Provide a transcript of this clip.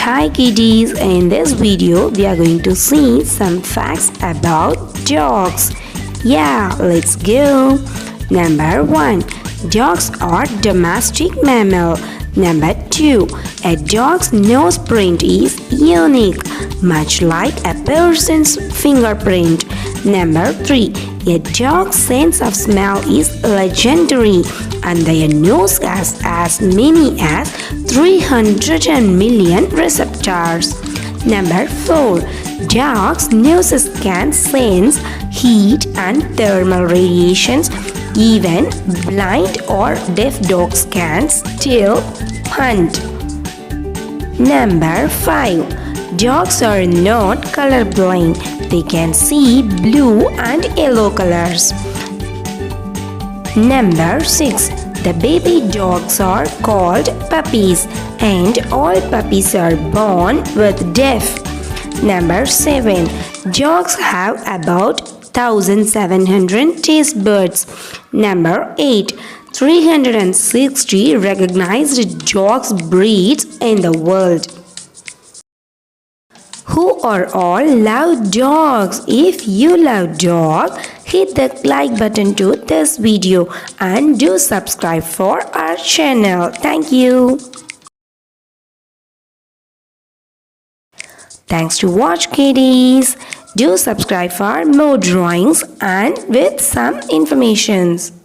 Hi kiddies, in this video we are going to see some facts about dogs. Yeah, let's go. Number 1. Dogs are domestic mammal. Number 2. A dog's nose print is unique, much like a person's fingerprint. Number 3. A dog's sense of smell is legendary, and their nose has as many as 300 million receptors. Number 4. Dogs' noses can sense heat and thermal radiations. Even blind or deaf dogs can still hunt. Number 5. Dogs are not colorblind. They can see blue and yellow colors. Number 6. The baby dogs are called puppies, and all puppies are born with deaf. Number 7. Dogs have about 1,700 taste buds. Number 8. 360 recognized dogs breeds in the world. Who are all love dogs? If you love dogs, hit the like button to this video and do subscribe for our channel. Thank you. Thanks to watch kiddies. Do subscribe for more drawings and with some informations.